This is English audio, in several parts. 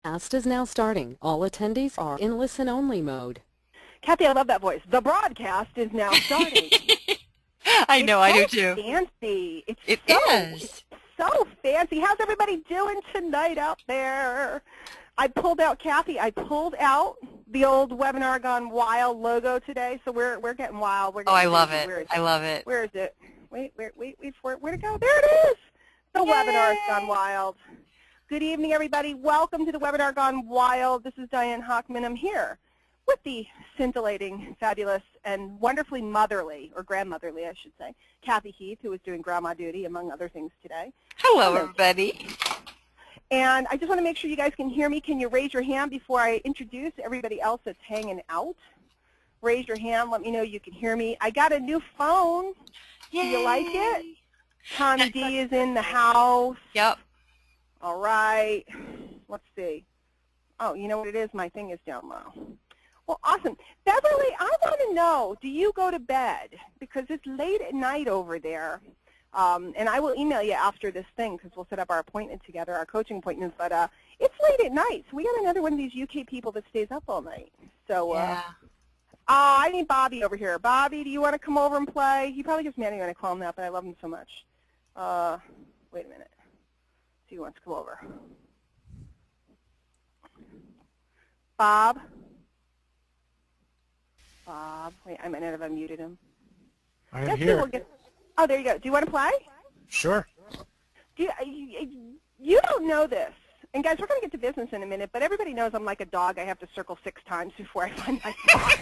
Broadcast is now starting. All attendees are in listen-only mode. Kathy, I love that voice. The broadcast is now starting. I know, I do It's too. so fancy. It's So fancy. How's everybody doing tonight out there? I pulled out, Kathy, I pulled out the old Webinar Gone Wild logo today, so we're getting wild. We're Oh, getting I love crazy. it. I love it. Where is it? Wait for it. Where'd it go? There it is. The Webinar's Gone Wild. Good evening, everybody. Welcome to the Webinar Gone Wild. This is Diane Hockman. I'm here with the scintillating, fabulous, and wonderfully motherly, or grandmotherly, I should say, Kathy Heath, who is doing grandma duty, among other things today. Hello, everybody. And I just want to make sure you guys can hear me. Can you raise your hand before I introduce everybody else that's hanging out? Raise your hand. Let me know you can hear me. I got a new phone. Yay. Do you like it? Tommy D is in the house. Yep. All right. Let's see. Oh, you know what it is? My thing is down low. Well, awesome. Beverly, I want to know, do you go to bed? Because it's late at night over there. And I will email you after this thing because we'll set up our appointment together, our coaching appointments. But it's late at night, so we got another one of these UK people that stays up all night. So Yeah. I need Bobby over here. Bobby, do you want to come over and play? He probably gets mad at me when I call him that, but I love him so much. Wait a minute. See who wants to come over. Bob? Bob. Wait, I might not have unmuted him. I am here. Oh, there you go. Do you want to play? Sure. You don't know this. And guys, we're going to get to business in a minute, but everybody knows I'm like a dog. I have to circle 6 times before I find my spot.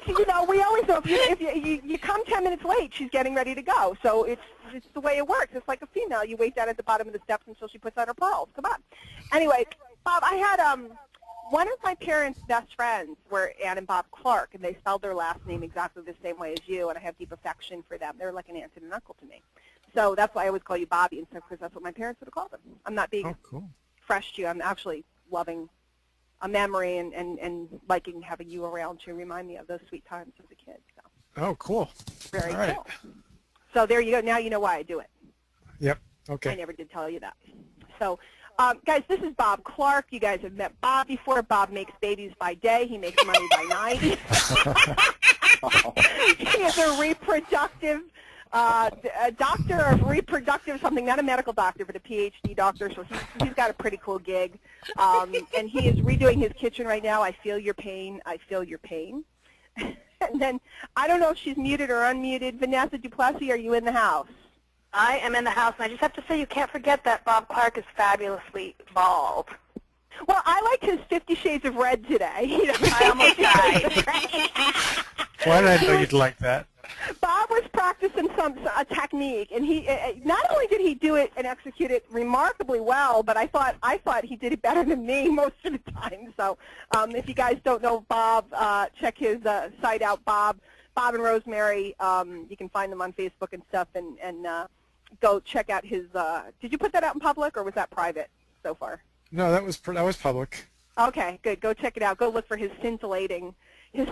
So we always know if you come 10 minutes late, she's getting ready to go. So it's the way it works. It's like a female. You wait down at the bottom of the steps until she puts on her pearls. Come on. Anyway, Bob, I had one of my parents' best friends were Ann and Bob Clark, and they spelled their last name exactly the same way as you, and I have deep affection for them. They're like an aunt and an uncle to me. So that's why I always call you Bobby and stuff, because that's what my parents would have called them. I'm not being fresh to you. I'm actually loving a memory and liking having you around to remind me of those sweet times as a kid. So. Oh, cool. Very All right. cool. So there you go. Now you know why I do it. Yep. Okay. I never did tell you that. So, guys, this is Bob Clark. You guys have met Bob before. Bob makes babies by day. He makes money by night. He is a reproductive a doctor of reproductive something, not a medical doctor, but a PhD doctor. So he's got a pretty cool gig. And he is redoing his kitchen right now. I feel your pain. I feel your pain. And then I don't know if she's muted or unmuted. Vanessa Duplessis, are you in the house? I am in the house, and I just have to say you can't forget that Bob Clark is fabulously bald. Well, I liked his 50 Shades of Red today. I almost died. Why did I know you'd like that? Bob was practicing a technique, and he not only did he do it and execute it remarkably well, but I thought he did it better than me most of the time. So if you guys don't know Bob, check his site out, Bob and Rosemary. You can find them on Facebook and stuff, and go check out his. Did you put that out in public, or was that private so far? No, that was public. Okay, good. Go check it out. Go look for his scintillating. It's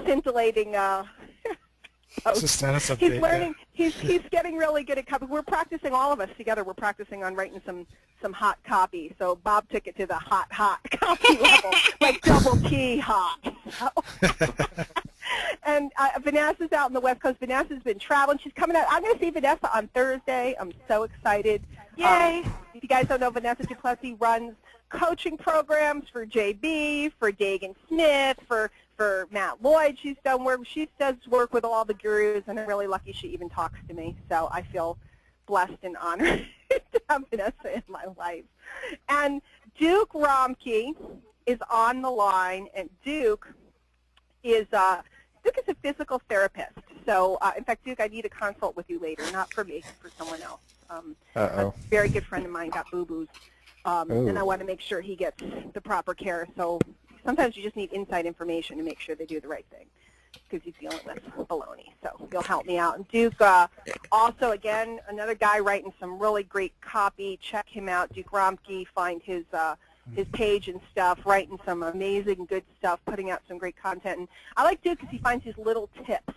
a status update. He's learning. Yeah. He's getting really good at copy. We're practicing, all of us together. We're practicing on writing some hot copy. So Bob took it to the hot copy level, like double T hot. So. And Vanessa's out on the West Coast. Vanessa's been traveling. She's coming out. I'm going to see Vanessa on Thursday. I'm so excited. Yay! If you guys don't know, Vanessa Duplessis runs coaching programs for JB, for Dagan Smith, for Matt Lloyd. She does work with all the gurus, and I'm really lucky she even talks to me. So I feel blessed and honored to have Vanessa in my life. And Duke Romke is on the line, and Duke is a physical therapist. So, in fact, Duke, I need a consult with you later, not for me, for someone else. A very good friend of mine got boo-boos, and I want to make sure he gets the proper care. So sometimes you just need inside information to make sure they do the right thing, because he's dealing with baloney. So you'll help me out. And Duke, also, again, another guy writing some really great copy. Check him out, Duke Romke. Find his page and stuff, writing some amazing good stuff, putting out some great content. And I like Duke because he finds these little tips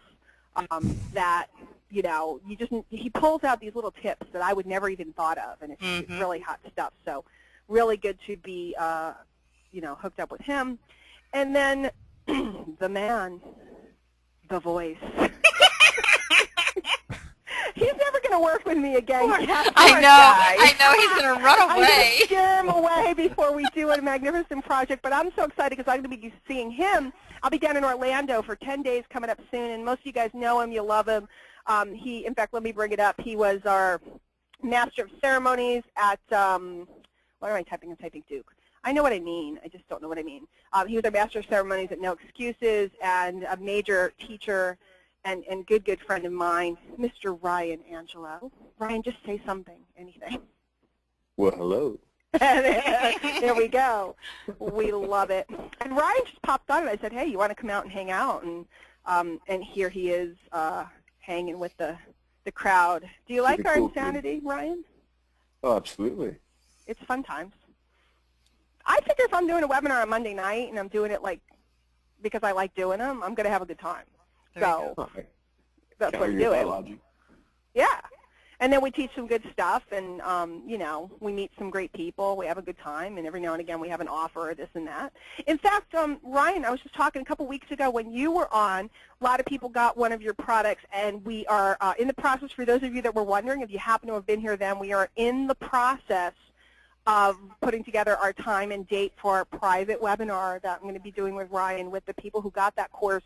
that, he pulls out these little tips that I would never even thought of, and it's really hot stuff. So really good to be, hooked up with him. And then the man, the voice. He's never going to work with me again. I know. He's going to run I'm away. going to scare him away before we do a magnificent project. But I'm so excited because I'm going to be seeing him. I'll be down in Orlando for 10 days coming up soon, and most of you guys know him. You love him. In fact, let me bring it up. He was our Master of Ceremonies at, what am I typing? I'm typing Duke. I know what I mean. I just don't know what I mean. He was our Master of Ceremonies at No Excuses and a major teacher and good friend of mine, Mr. Ryan Angelo. Ryan, just say something, anything. Well, hello. There we go. We love it. And Ryan just popped on, and I said, hey, you want to come out and hang out? And here he is hanging with the crowd. Do you like our insanity, Ryan? Oh, absolutely. It's fun times. I figure if I'm doing a webinar on Monday night and I'm doing it because I like doing them, I'm going to have a good time. So that's what I do it. Yeah. And then we teach some good stuff, and, we meet some great people. We have a good time, and every now and again we have an offer or this and that. In fact, Ryan, I was just talking a couple weeks ago when you were on, a lot of people got one of your products, and we are in the process, for those of you that were wondering, if you happen to have been here then, we are in the process of putting together our time and date for our private webinar that I'm going to be doing with Ryan with the people who got that course.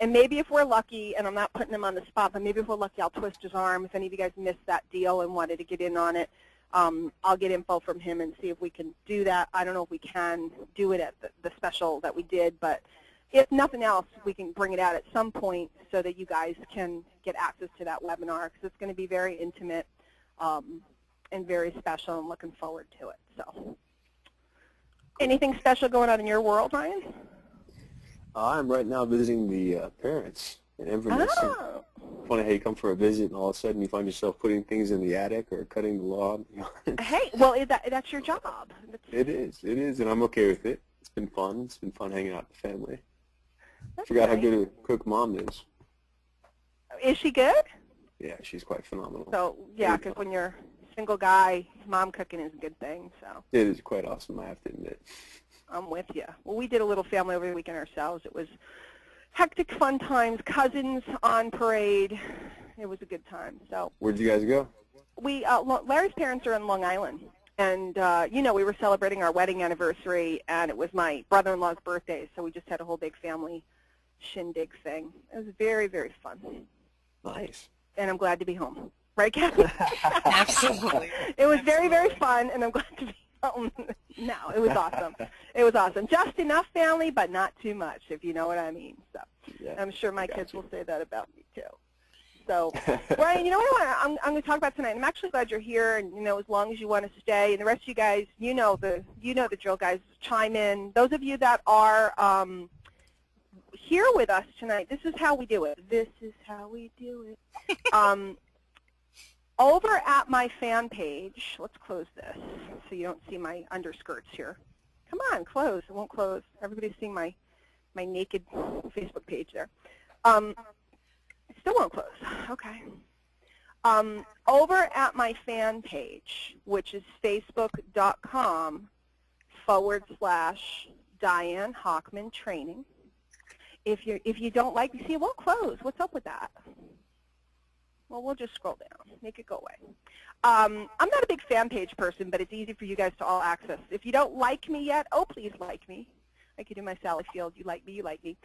And maybe if we're lucky, and I'm not putting him on the spot, but maybe if we're lucky, I'll twist his arm. If any of you guys missed that deal and wanted to get in on it, I'll get info from him and see if we can do that. I don't know if we can do it at the special that we did, but if nothing else, we can bring it out at some point so that you guys can get access to that webinar, because it's going to be very intimate and very special. I'm looking forward to it. So, anything special going on in your world, Ryan? I'm right now visiting the parents in Inverness. Oh. Funny how you come for a visit and all of a sudden you find yourself putting things in the attic or cutting the lawn. Hey, well, that's your job. It is, and I'm okay with it. It's been fun. It's been fun hanging out with the family. That's Forgot how nice. good a cook Mom is. Is she good? Yeah, she's quite phenomenal. So, yeah, because when you're a single guy, mom cooking is a good thing. So It is quite awesome, I have to admit. I'm with you. Well, we did a little family over the weekend ourselves. It was hectic, fun times, cousins on parade. It was a good time. So Where'd you guys go? Larry's parents are in Long Island, and we were celebrating our wedding anniversary, and it was my brother-in-law's birthday, so we just had a whole big family shindig thing. It was very, very fun. Nice. And I'm glad to be home. Right, Kathy? Absolutely. It was very, very fun, and I'm glad to be home. No, it was awesome. It was awesome. Just enough family, but not too much, if you know what I mean. So Yeah, I'm sure my kids will say that about me, too. So, Ryan, you know what I'm going to talk about tonight? I'm actually glad you're here, and, as long as you want to stay. And the rest of you guys, you know the drill, guys. Chime in. Those of you that are here with us tonight, this is how we do it. This is how we do it. Over at my fan page, let's close this so you don't see my underskirts here. Come on, close. It won't close. Everybody's seeing my naked Facebook page there. It still won't close. Okay. Over at my fan page, which is facebook.com/Diane Hockman Training. If you don't like, see, it won't close. What's up with that? Well, we'll just scroll down, make it go away. I'm not a big fan page person, but it's easy for you guys to all access. If you don't like me yet, oh, please like me. I could do my Sally Field, you like me, you like me.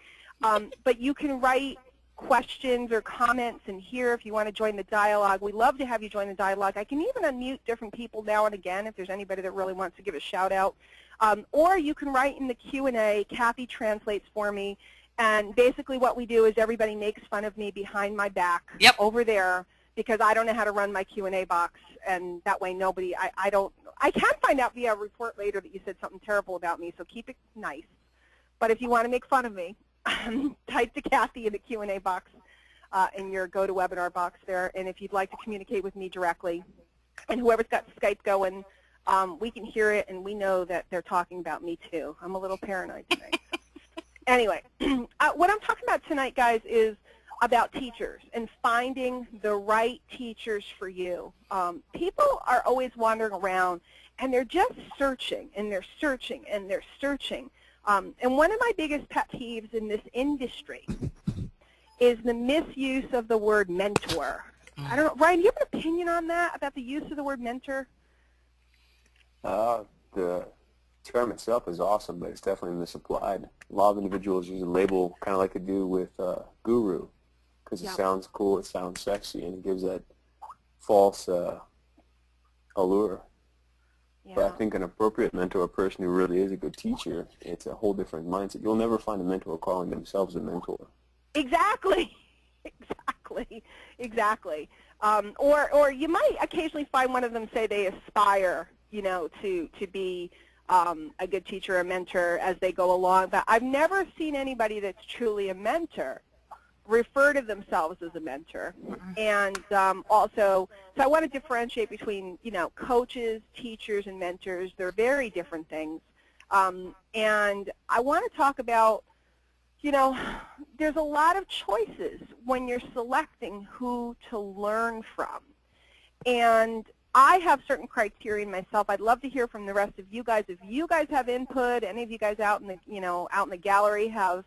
But you can write questions or comments in here if you want to join the dialogue. We love to have you join the dialogue. I can even unmute different people now and again if there's anybody that really wants to give a shout out. Or you can write in the Q&A. Kathy translates for me. And basically what we do is everybody makes fun of me behind my back over there because I don't know how to run my Q&A box, and that way nobody, I can find out via a report later that you said something terrible about me, so keep it nice. But if you want to make fun of me, type to Kathy in the Q&A box in your GoToWebinar box there, and if you'd like to communicate with me directly, and whoever's got Skype going, we can hear it, and we know that they're talking about me too. I'm a little paranoid tonight. Anyway, what I'm talking about tonight, guys, is about teachers and finding the right teachers for you. People are always wandering around, and they're just searching, and they're searching, and they're searching. And one of my biggest pet peeves in this industry is the misuse of the word mentor. I don't know, Ryan, do you have an opinion on that, about the use of the word mentor? The term itself is awesome, but it's definitely misapplied. A lot of individuals use a label kind of like they do with guru, because it sounds cool, it sounds sexy, and it gives that false allure. Yeah. But I think an appropriate mentor, a person who really is a good teacher, it's a whole different mindset. You'll never find a mentor calling themselves a mentor. Exactly. Exactly. Or you might occasionally find one of them say they aspire, to be a good teacher, a mentor as they go along. But I've never seen anybody that's truly a mentor refer to themselves as a mentor. And also, so I want to differentiate between, coaches, teachers, and mentors. They're very different things. And I want to talk about, there's a lot of choices when you're selecting who to learn from. And I have certain criteria myself. I'd love to hear from the rest of you guys. If you guys have input, any of you guys out in the, out in the gallery have,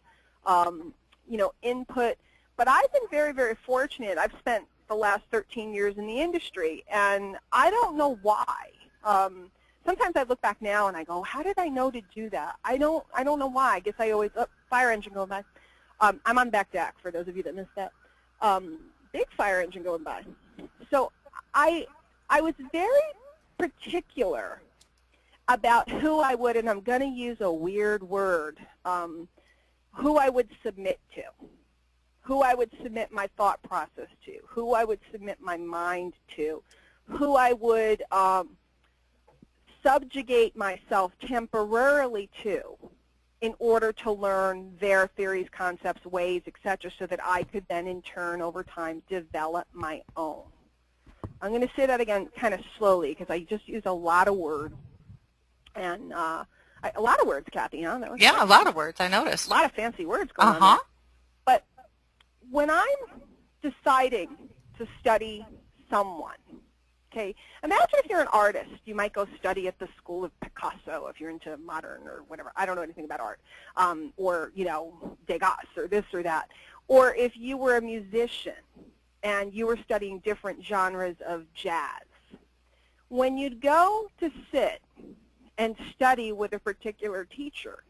input. But I've been very, very fortunate. I've spent the last 13 years in the industry, and I don't know why. Sometimes I look back now and I go, how did I know to do that? I don't know why. I guess I always, fire engine going by. I'm on back deck, for those of you that missed that. Big fire engine going by. So I was very particular about who I would, and I'm going to use a weird word, who I would submit to, who I would submit my thought process to, who I would submit my mind to, who I would subjugate myself temporarily to in order to learn their theories, concepts, ways, etc., so that I could then in turn over time develop my own. I'm going to say that again kind of slowly because I just used a lot of words. And a lot of words, Kathy, huh? That was a lot of words, I noticed. A lot of fancy words going on there. But when I'm deciding to study someone, okay, imagine if you're an artist, you might go study at the School of Picasso if you're into modern or whatever. I don't know anything about art. Or, Degas or this or that. Or if you were a musician and you were studying different genres of jazz. When you'd go to sit and study with a particular teacher,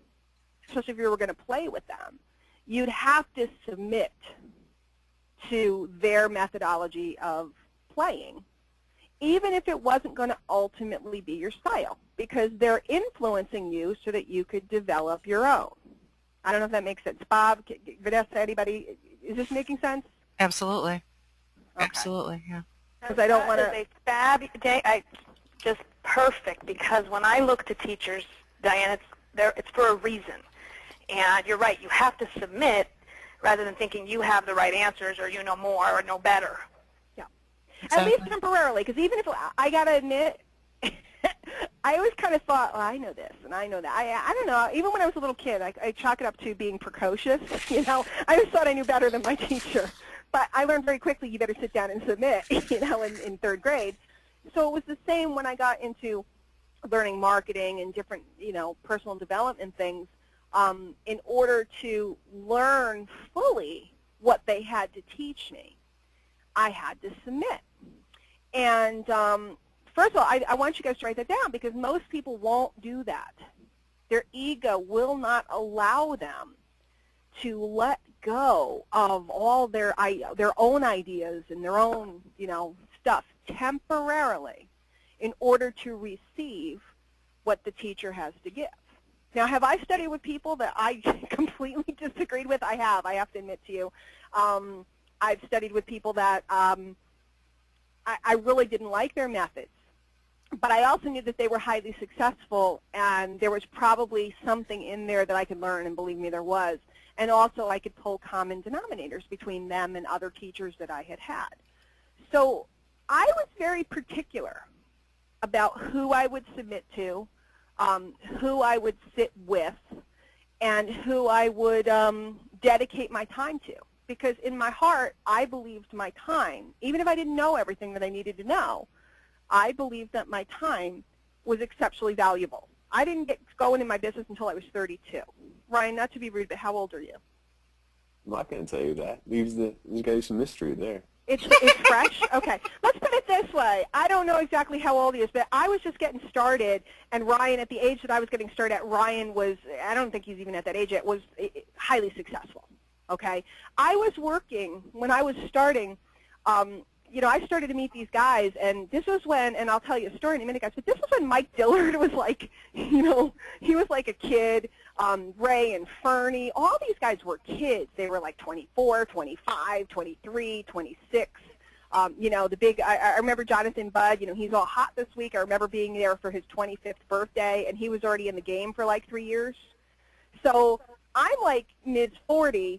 especially if you were going to play with them, you'd have to submit to their methodology of playing, even if it wasn't going to ultimately be your style, because they're influencing you so that you could develop your own. I don't know if that makes sense. Bob, Vanessa, anybody, is this making sense? Absolutely. Okay. Absolutely, yeah. Because I don't want to... Just perfect, because when I look to teachers, Diane, it's for a reason. And you're right, you have to submit rather than thinking you have the right answers or you know more or know better. Yeah. Exactly. At least temporarily, because even if, I got to admit, I always kind of thought, well, I know this and I know that. I don't know. Even when I was a little kid, I chalk it up to being precocious. I always thought I knew better than my teacher. But I learned very quickly you better sit down and submit, in third grade. So it was the same when I got into learning marketing and different, personal development things. In order to learn fully what they had to teach me, I had to submit. And first of all, I want you guys to write that down because most people won't do that. Their ego will not allow them to let go of all their own ideas and their own, stuff temporarily in order to receive what the teacher has to give. Now, have I studied with people that I completely disagreed with? I have to admit to you. I've studied with people that I really didn't like their methods. But I also knew that they were highly successful, and there was probably something in there that I could learn, and believe me, there was. And also I could pull common denominators between them and other teachers that I had had. So I was very particular about who I would submit to, who I would sit with, and who I would dedicate my time to. Because in my heart, I believed my time, even if I didn't know everything that I needed to know, I believed that my time was exceptionally valuable. I didn't get going in my business until I was 32. Ryan, not to be rude, but how old are you? I'm not going to tell you that. There's got to be some mystery there. It's fresh? Okay. Let's put it this way. I don't know exactly how old he is, but I was just getting started, and Ryan, at the age that I was getting started at, Ryan was, I don't think he's even at that age yet, was highly successful. Okay? I was working, when I was starting, I started to meet these guys, and this was when, and I'll tell you a story in a minute, guys, but this was when Mike Dillard was like, he was like a kid. Ray and Fernie, all these guys were kids. They were like 24, 25, 23, 26. The big, I remember Jonathan Budd, he's all hot this week. I remember being there for his 25th birthday, and he was already in the game for like 3 years. So I'm like mid-40,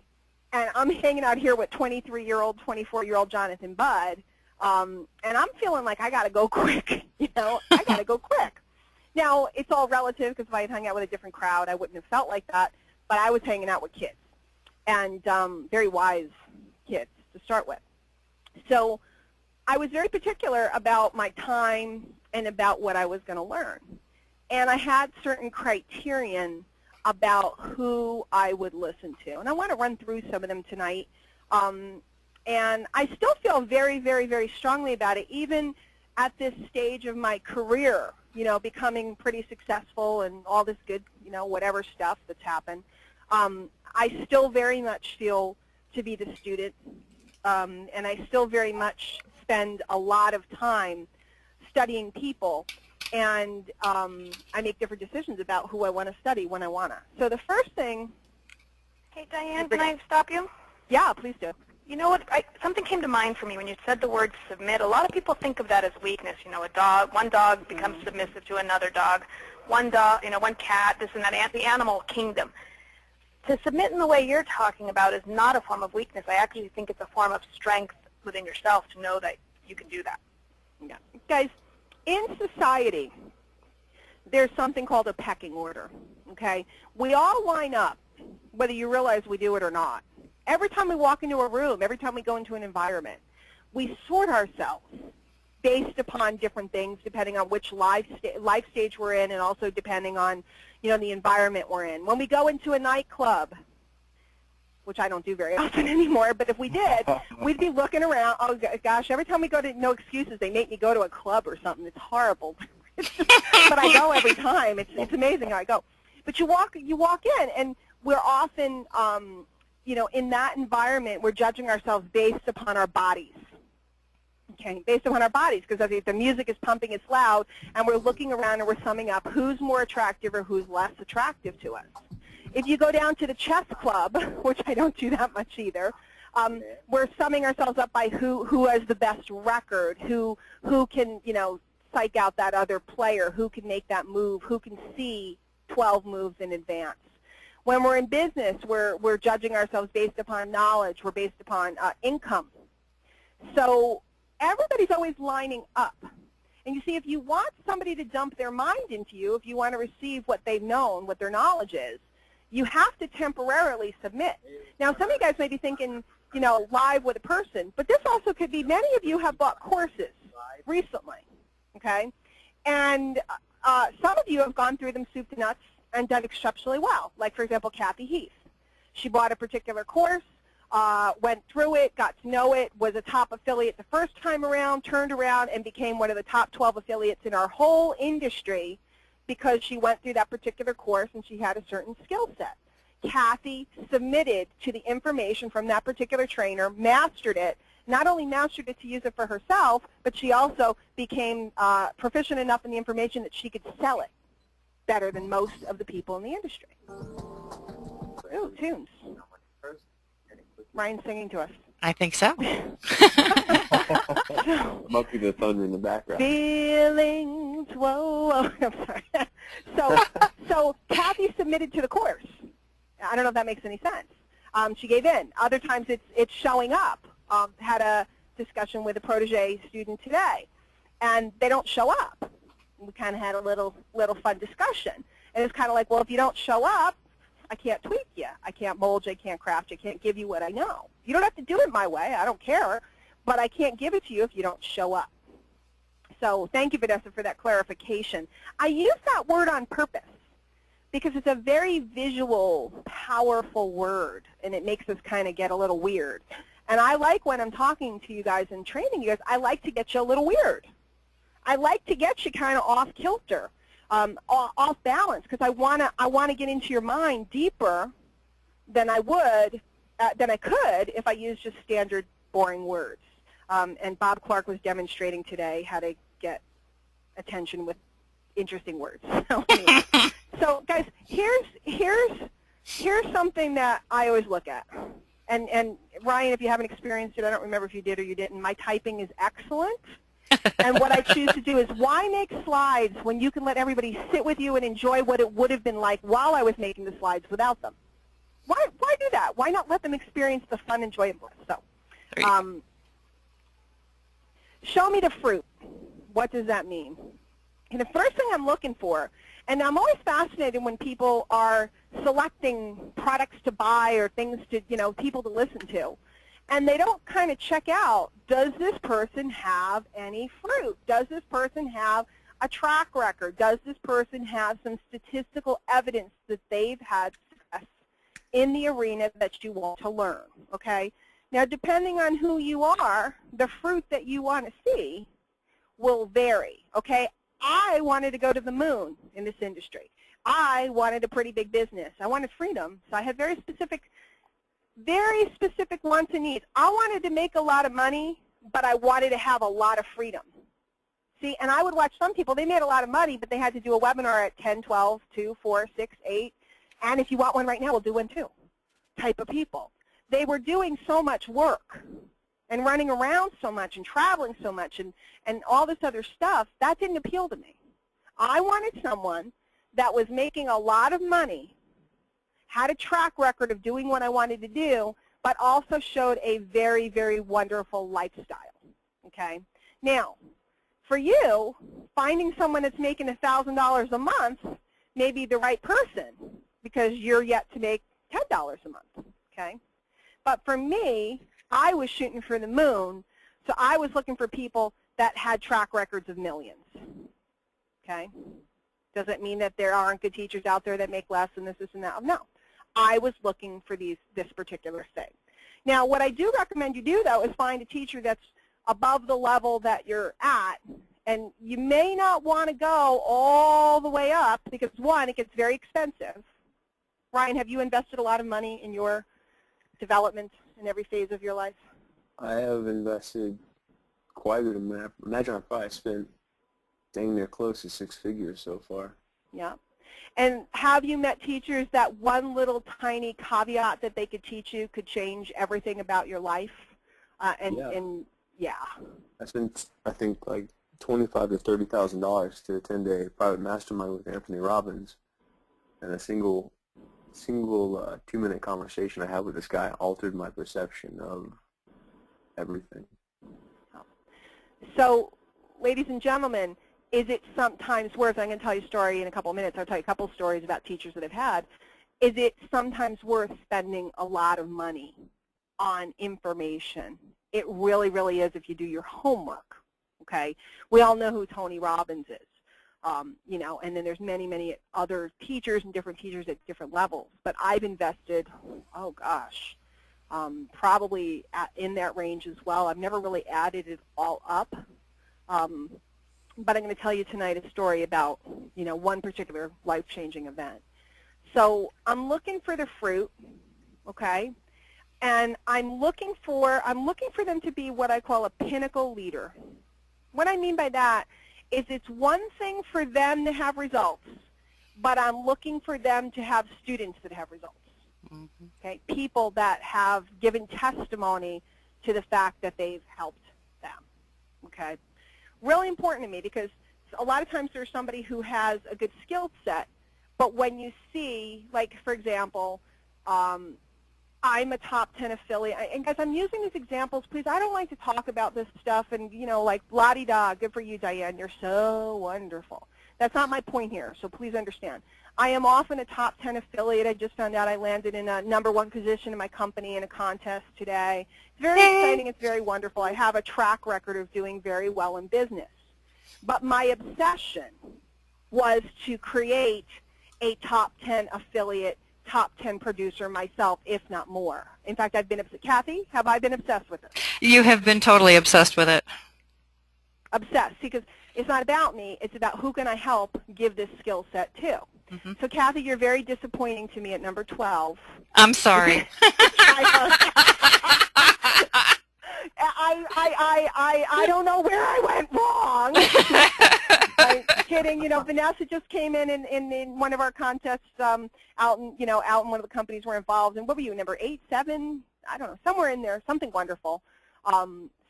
and I'm hanging out here with 23-year-old, 24-year-old Jonathan Budd, and I'm feeling like I got to go quick, I got to go quick. Now, it's all relative, because if I had hung out with a different crowd, I wouldn't have felt like that, but I was hanging out with kids, and very wise kids to start with. So I was very particular about my time and about what I was going to learn, and I had certain criterion about who I would listen to, and I want to run through some of them tonight, and I still feel very, very, very strongly about it, even at this stage of my career, becoming pretty successful and all this good, whatever stuff that's happened. I still very much feel to be the student, and I still very much spend a lot of time studying people, and I make different decisions about who I want to study when I want to. So the first thing... Hey, Diane, can I stop you? Yeah, please do. You know what? Something came to mind for me when you said the word submit. A lot of people think of that as weakness. One dog becomes submissive to another dog. One dog, one cat, this and that, the animal kingdom. To submit in the way you're talking about is not a form of weakness. I actually think it's a form of strength within yourself to know that you can do that. Yeah. Guys, in society, there's something called a pecking order, okay? We all line up, whether you realize we do it or not. Every time we walk into a room, every time we go into an environment, we sort ourselves based upon different things depending on which life stage we're in, and also depending on, the environment we're in. When we go into a nightclub, which I don't do very often anymore, but if we did, we'd be looking around. Oh, gosh, every time we go to No Excuses, they make me go to a club or something. It's horrible. But I go every time. It's amazing how I go. But you walk in, and we're often... in that environment, we're judging ourselves based upon our bodies, okay, based upon our bodies, because if the music is pumping, it's loud, and we're looking around and we're summing up who's more attractive or who's less attractive to us. If you go down to the chess club, which I don't do that much either, we're summing ourselves up by who has the best record, who can, psych out that other player, who can make that move, who can see 12 moves in advance. When we're in business, we're judging ourselves based upon knowledge. We're based upon income. So everybody's always lining up. And you see, if you want somebody to dump their mind into you, if you want to receive what they've known, what their knowledge is, you have to temporarily submit. Now, some of you guys may be thinking, live with a person, but this also could be many of you have bought courses recently, okay? And some of you have gone through them soup to nuts and done exceptionally well. Like, for example, Kathy Heath. She bought a particular course, went through it, got to know it, was a top affiliate the first time around, turned around, and became one of the top 12 affiliates in our whole industry because she went through that particular course and she had a certain skill set. Kathy submitted to the information from that particular trainer, mastered it, not only mastered it to use it for herself, but she also became proficient enough in the information that she could sell it better than most of the people in the industry. Ooh, tunes. Ryan's singing to us. I think so. Must be the thunder in the background. Feelings, whoa, I'm sorry. So Kathy submitted to the course. I don't know if that makes any sense. She gave in. Other times it's showing up. Had a discussion with a protege student today, and they don't show up. We kind of had a little fun discussion. And it's kind of like, well, if you don't show up, I can't tweak you. I can't mold you. I can't craft you. I can't give you what I know. You don't have to do it my way. I don't care. But I can't give it to you if you don't show up. So thank you, Vanessa, for that clarification. I use that word on purpose because it's a very visual, powerful word, and it makes us kind of get a little weird. And I like when I'm talking to you guys and training you guys, I like to get you a little weird. I like to get you kind of off kilter, off balance, because I want to get into your mind deeper than I would, than I could if I used just standard boring words. And Bob Clark was demonstrating today how to get attention with interesting words. So, anyway. So guys, here's something that I always look at. And Ryan, if you haven't experienced it, I don't remember if you did or you didn't, my typing is excellent. And what I choose to do is, why make slides when you can let everybody sit with you and enjoy what it would have been like while I was making the slides without them? Why do that? Why not let them experience the fun and joy and bliss? So, show me the fruit. What does that mean? And the first thing I'm looking for, and I'm always fascinated when people are selecting products to buy or things to, people to listen to, and they don't kind of check out, does this person have any fruit? Does this person have a track record? Does this person have some statistical evidence that they've had success in the arena that you want to learn, okay? Now, depending on who you are, the fruit that you want to see will vary, okay? I wanted to go to the moon in this industry. I wanted a pretty big business. I wanted freedom, so I had very specific wants and needs. I wanted to make a lot of money, but I wanted to have a lot of freedom. See, and I would watch some people, they made a lot of money, but they had to do a webinar at 10, 12, 2, 4, 6, 8, and if you want one right now, we'll do one too, type of people. They were doing so much work and running around so much and traveling so much and all this other stuff. That didn't appeal to me. I wanted someone that was making a lot of money, had a track record of doing what I wanted to do, but also showed a very, very wonderful lifestyle, okay? Now, for you, finding someone that's making $1,000 a month may be the right person because you're yet to make $10 a month, okay? But for me, I was shooting for the moon, so I was looking for people that had track records of millions, okay? Does it mean that there aren't good teachers out there that make less than this and that? No. I was looking for this particular thing. Now, what I do recommend you do, though, is find a teacher that's above the level that you're at, and you may not want to go all the way up because, one, it gets very expensive. Ryan, have you invested a lot of money in your development in every phase of your life? I have invested quite a bit of money. Imagine I've probably spent dang near close to 6 figures so far. Yeah. And have you met teachers that one little tiny caveat that they could teach you could change everything about your life? Yeah. I spent, I think, like $25,000 to $30,000 to attend a private mastermind with Anthony Robbins, and a single 2-minute conversation I had with this guy altered my perception of everything. So, ladies and gentlemen, is it sometimes worth, I'm going to tell you a story in a couple of minutes, I'll tell you a couple of stories about teachers that I've had, is it sometimes worth spending a lot of money on information? It really, really is if you do your homework, okay? We all know who Tony Robbins is, and then there's many, many other teachers and different teachers at different levels. But I've invested, oh gosh, probably in that range as well. I've never really added it all up. But I'm going to tell you tonight a story about, one particular life-changing event. So I'm looking for the fruit, okay? And I'm looking for them to be what I call a pinnacle leader. What I mean by that is it's one thing for them to have results, but I'm looking for them to have students that have results. Mm-hmm. Okay? People that have given testimony to the fact that they've helped them. Okay? Really important to me because a lot of times there's somebody who has a good skill set, but when you see, like for example, I'm a top 10 affiliate, and guys, I'm using these examples, please. I don't like to talk about this stuff and, like la-di-da, good for you, Diane, you're so wonderful. That's not my point here, so please understand. I am often a top 10 affiliate. I just found out I landed in a #1 position in my company in a contest today. It's very exciting. It's very wonderful. I have a track record of doing very well in business. But my obsession was to create a top 10 affiliate, top 10 producer myself, if not more. In fact, I've been obsessed. Kathy, have I been obsessed with it? You have been totally obsessed with it. Obsessed, because it's not about me. It's about who can I help give this skill set to. Mm-hmm. So, Kathy, you're very disappointing to me at number 12. I'm sorry. I don't know where I went wrong. I'm kidding. You know, Vanessa just came in one of our contests out in one of the companies we're involved in. What were you, number 8, 7? I don't know, somewhere in there, something wonderful.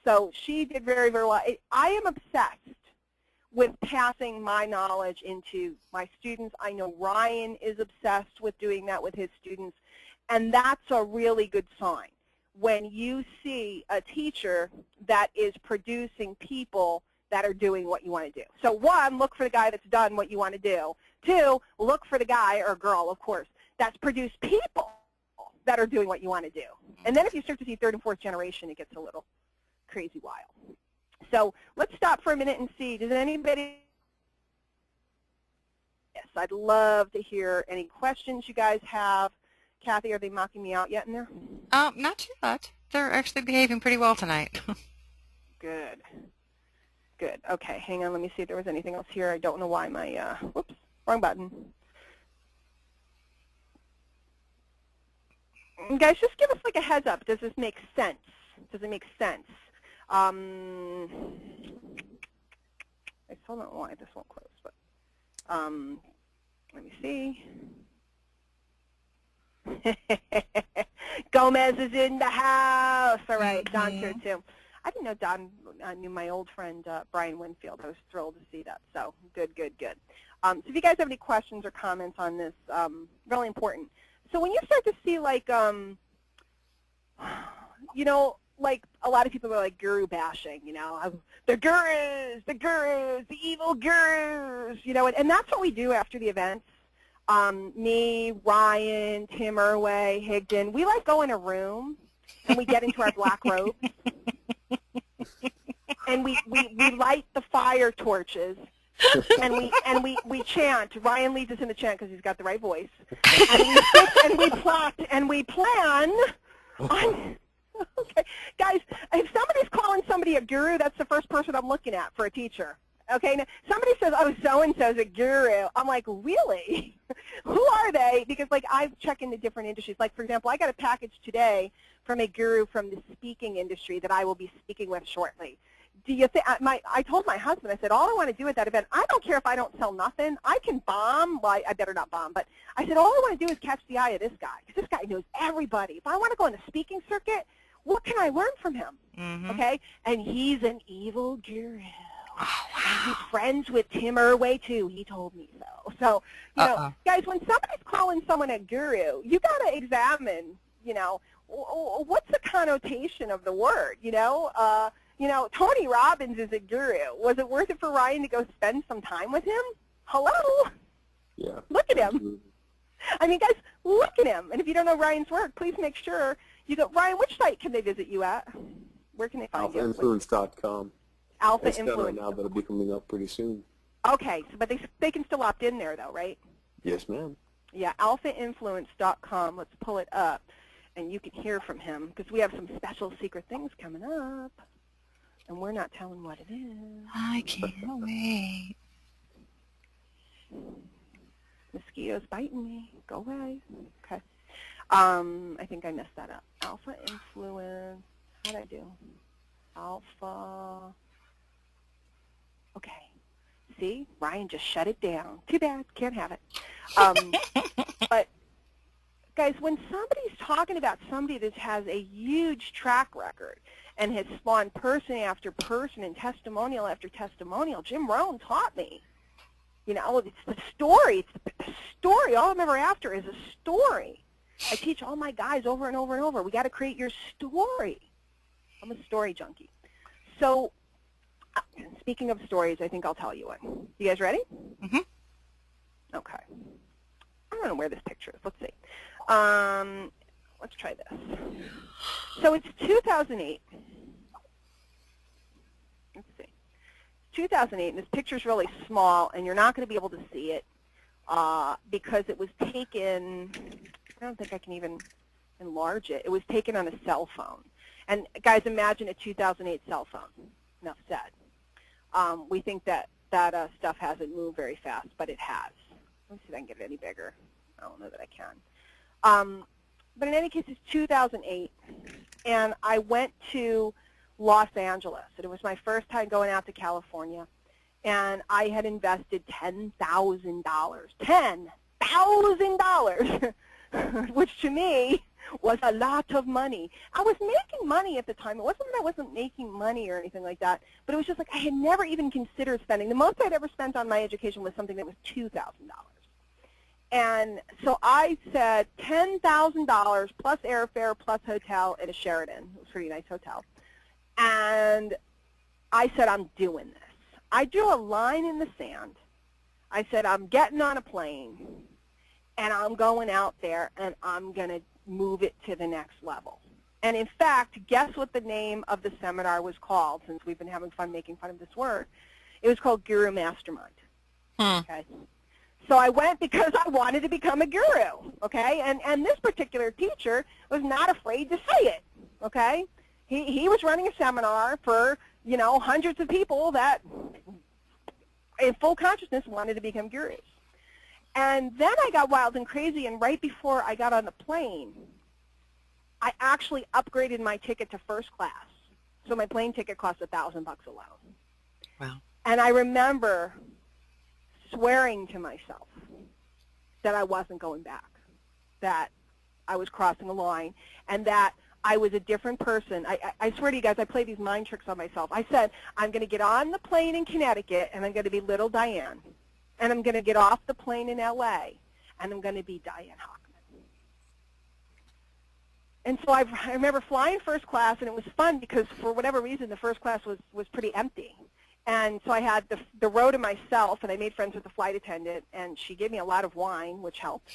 So she did very, very well. I am obsessed with passing my knowledge into my students. I know Ryan is obsessed with doing that with his students, and that's a really good sign. When you see a teacher that is producing people that are doing what you want to do. So 1, look for the guy that's done what you want to do. 2, look for the guy or girl, of course, that's produced people that are doing what you want to do. And then if you start to see 3rd and 4th generation, it gets a little crazy wild. So let's stop for a minute and see, does anybody, yes, I'd love to hear any questions you guys have. Kathy, are they mocking me out yet in there? Not too much. They're actually behaving pretty well tonight. Good. Good. Okay, hang on. Let me see if there was anything else here. I don't know why my, whoops, wrong button. Guys, just give us like a heads up. Does this make sense? Does it make sense? I still don't know why this won't close, but let me see. Gomez is in the house. All right, Don's here too. I didn't know Don knew my old friend Brian Winfield. I was thrilled to see that. So good, good, good. So if you guys have any questions or comments on this, really important. So when you start to see like, you know, like a lot of people are like guru bashing, you know, the gurus, the evil gurus, you know, and that's what we do after the events. Me, Ryan, Tim Irway, Higdon, we like go in a room and we get into our black robes and we light the fire torches and we chant. Ryan leads us in the chant because he's got the right voice. And we sit and we plot and we plan on. Okay, guys, if somebody's calling somebody a guru, that's the first person I'm looking at for a teacher. Okay, now somebody says, oh, so-and-so's a guru. I'm like, really? Who are they? Because, like, I check into different industries. Like, for example, I got a package today from a guru from the speaking industry that I will be speaking with shortly. Do you think, I told my husband, I said, all I want to do at that event, I don't care if I don't sell nothing. I can bomb. Well, I better not bomb. But I said, all I want to do is catch the eye of this guy, because this guy knows everybody. If I want to go on the speaking circuit, what can I learn from him? Mm-hmm. Okay? And he's an evil guru. Oh, wow. And he's friends with Tim Irway, too. He told me so. So, you know, guys, when somebody's calling someone a guru, you got to examine, you know, what's the connotation of the word, you know? Tony Robbins is a guru. Was it worth it for Ryan to go spend some time with him? Hello? Yeah. Look at him. I mean, guys, look at him. And if you don't know Ryan's work, please make sure you go. Ryan, which site can they visit you at? Where can they find you? AlphaInfluence.com. Alpha It's Influence. right now, but it'll be coming up pretty soon. Okay, so, but they can still opt in there, though, right? Yes, ma'am. Yeah, AlphaInfluence.com. Let's pull it up, and you can hear from him, because we have some special secret things coming up, and we're not telling what it is. I can't wait. Mosquitoes biting me. Go away. Okay. I think I messed that up. Alpha Influence. How'd I do? Alpha. Okay. See? Ryan just shut it down. Too bad. Can't have it. But, guys, when somebody's talking about somebody that has a huge track record and has spawned person after person and testimonial after testimonial, Jim Rohn taught me. You know, it's the story. It's the story. All I'm ever after is a story. I teach all my guys over and over and over. We got to create your story. I'm a story junkie. So, speaking of stories, I think I'll tell you one. You guys ready? Mm-hmm. Okay. I don't know where this picture is. Let's see. Let's try this. So it's 2008. Let's see. 2008, and this picture's really small, and you're not going to be able to see it because it was taken, I don't think I can even enlarge it. It was taken on a cell phone. And guys, imagine a 2008 cell phone. Enough said. We think that stuff hasn't moved very fast, but it has. Let me see if I can get it any bigger. I don't know that I can. But in any case, it's 2008, and I went to Los Angeles. And it was my first time going out to California, and I had invested $10,000. $10,000, which to me was a lot of money. I was making money at the time. It wasn't that I wasn't making money or anything like that, but it was just like I had never even considered spending. The most I'd ever spent on my education was something that was $2,000. And so I said $10,000 plus airfare plus hotel at a Sheraton. It was a pretty nice hotel. And I said, I'm doing this. I drew a line in the sand. I said, I'm getting on a plane, and I'm going out there, and I'm going to move it to the next level. And in fact, guess what the name of the seminar was called, since we've been having fun making fun of this word? It was called Guru Mastermind. Okay. So I went because I wanted to become a guru, okay? And this particular teacher was not afraid to say it, okay? He was running a seminar for, you know, hundreds of people that in full consciousness wanted to become gurus. And then I got wild and crazy, and right before I got on the plane, I actually upgraded my ticket to first class. So my plane ticket cost $1,000 alone. Wow. And I remember swearing to myself that I wasn't going back, that I was crossing a line, and that I was a different person. I swear to you guys, I play these mind tricks on myself. I said, I'm going to get on the plane in Connecticut, and I'm going to be little Diane. And I'm going to get off the plane in L.A., and I'm going to be Diane Hockman. And so I remember flying first class, and it was fun because for whatever reason, the first class was pretty empty. And so I had the row to myself, and I made friends with the flight attendant, and she gave me a lot of wine, which helped.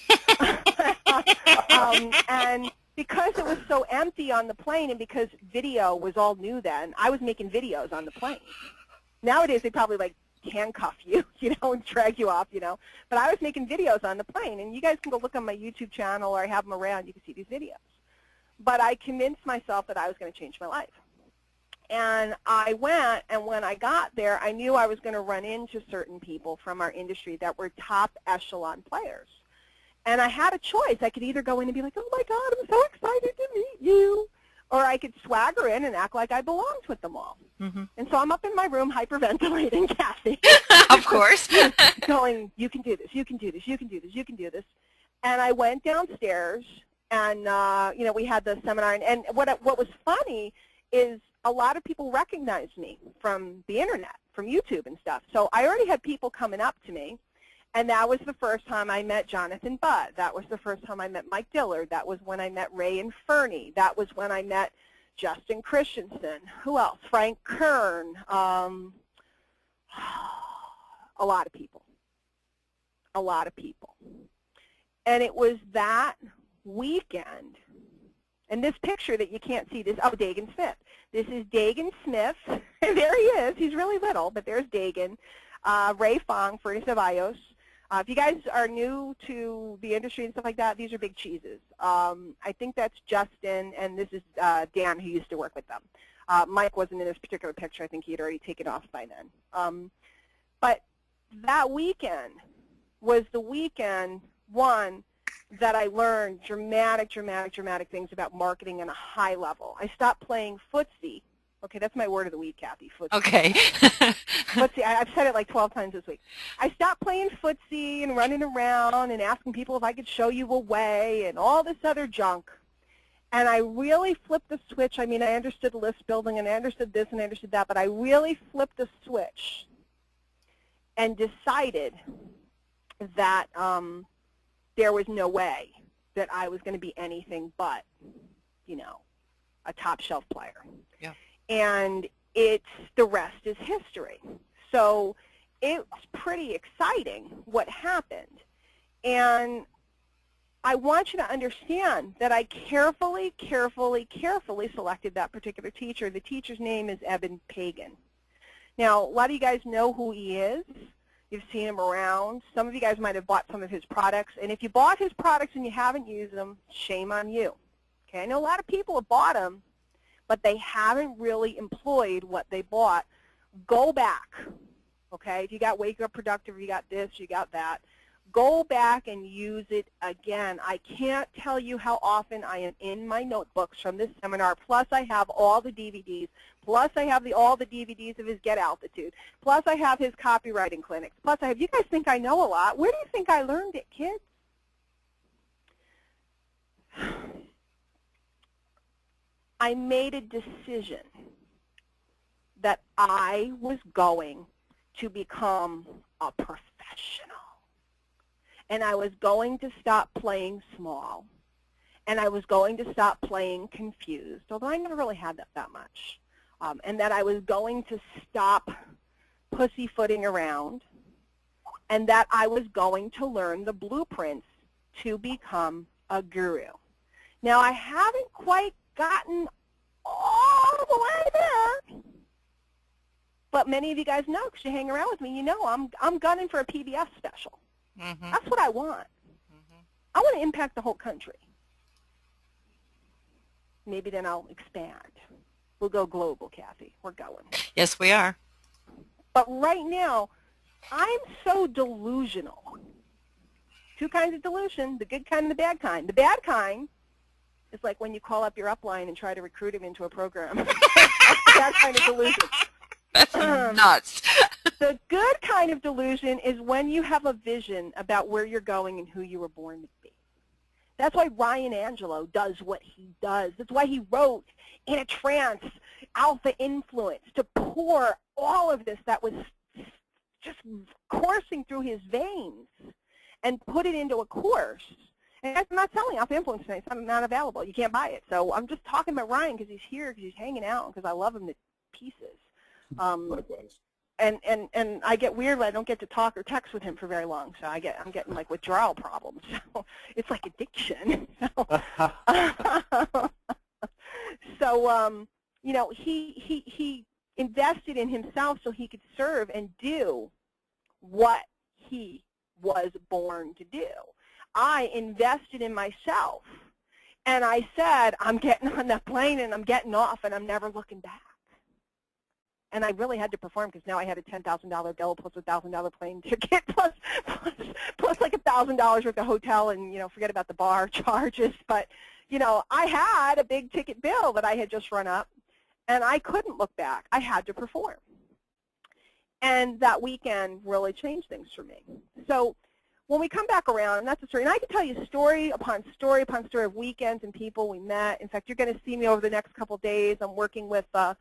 And because it was so empty on the plane, and because video was all new then, I was making videos on the plane. Nowadays, they probably like handcuff you, you know, and drag you off, you know. But I was making videos on the plane, and you guys can go look on my YouTube channel, or I have them around. You can see these videos. But I convinced myself that I was going to change my life. And I went, and when I got there, I knew I was going to run into certain people from our industry that were top echelon players. And I had a choice. I could either go in and be like, oh, my God, I'm so excited to meet you. Or I could swagger in and act like I belonged with them all. Mm-hmm. And so I'm up in my room hyperventilating, Kathy. Of course. Going, you can do this, you can do this, you can do this, you can do this. And I went downstairs, and, you know, we had the seminar. And what was funny is a lot of people recognized me from the Internet, from YouTube and stuff. So I already had people coming up to me. And that was the first time I met Jonathan Budd. That was the first time I met Mike Dillard. That was when I met Ray and Fernie. That was when I met Justin Christensen. Who else? Frank Kern. A lot of people. A lot of people. And it was that weekend. And this picture that you can't see, this, oh, Dagan Smith. This is Dagan Smith. And there he is. He's really little, but there's Dagan. Ray Fong, Fernie Ceballos. If you guys are new to the industry and stuff like that, these are big cheeses. I think that's Justin, and this is Dan, who used to work with them. Mike wasn't in this particular picture. I think he had already taken off by then. But that weekend was the weekend, one, that I learned dramatic things about marketing on a high level. I stopped playing footsie. Okay, that's my word of the week, Kathy, footsie. Okay. Footsie, I've said it like 12 times this week. I stopped playing footsie and running around and asking people if I could show you a way and all this other junk. And I really flipped the switch. I mean, I understood list building, and I understood this, and I understood that, but I really flipped the switch and decided that there was no way that I was going to be anything but, you know, a top shelf player. Yeah. And the rest is history. So it's pretty exciting what happened. And I want you to understand that I carefully selected that particular teacher. The teacher's name is Eben Pagan. Now, a lot of you guys know who he is. You've seen him around. Some of you guys might have bought some of his products. And if you bought his products and you haven't used them, shame on you. Okay, I know a lot of people have bought them, but they haven't really employed what they bought. Go back. Okay, if you got Wake Up Productive, you got this, you got that. Go back and use it again. I can't tell you how often I am in my notebooks from this seminar, plus I have all the DVDs, plus I have all the DVDs of his Get Altitude, plus I have his copywriting clinics, plus I have, you guys think I know a lot. Where do you think I learned it, kids? I made a decision that I was going to become a professional. And I was going to stop playing small. And I was going to stop playing confused, although I never really had that much. And that I was going to stop pussyfooting around. And that I was going to learn the blueprints to become a guru. Now, I haven't quite gotten all the way there. But many of you guys know, because you hang around with me, you know I'm gunning for a PBS special. Mm-hmm. That's what I want. Mm-hmm. I want to impact the whole country. Maybe then I'll expand. We'll go global, Kathy. We're going. Yes, we are. But right now, I'm so delusional. Two kinds of delusion, the good kind and the bad kind. The bad kind is like when you call up your upline and try to recruit him into a program. That's the bad kind of delusion. That's nuts. The good kind of delusion is when you have a vision about where you're going and who you were born to be. That's why Ryan Angelo does what he does. That's why he wrote In a Trance, Alpha Influence, to pour all of this that was just coursing through his veins and put it into a course. And I'm not selling Alpha Influence tonight. It's not available. You can't buy it. So I'm just talking about Ryan because he's here, because he's hanging out, and because I love him to pieces. Likewise. And I get weird when I don't get to talk or text with him for very long. So I'm getting like withdrawal problems. So it's like addiction. So you know, he invested in himself so he could serve and do what he was born to do. I invested in myself, and I said, I'm getting on that plane and I'm getting off and I'm never looking back. And I really had to perform because now I had a $10,000 bill plus a $1,000 plane ticket plus like $1,000 worth of hotel, and, you know, forget about the bar charges. But, you know, I had a big ticket bill that I had just run up, and I couldn't look back. I had to perform. And that weekend really changed things for me. So when we come back around, and that's a story, and I can tell you story upon story upon story of weekends and people we met. In fact, you're going to see me over the next couple of days. I'm working with a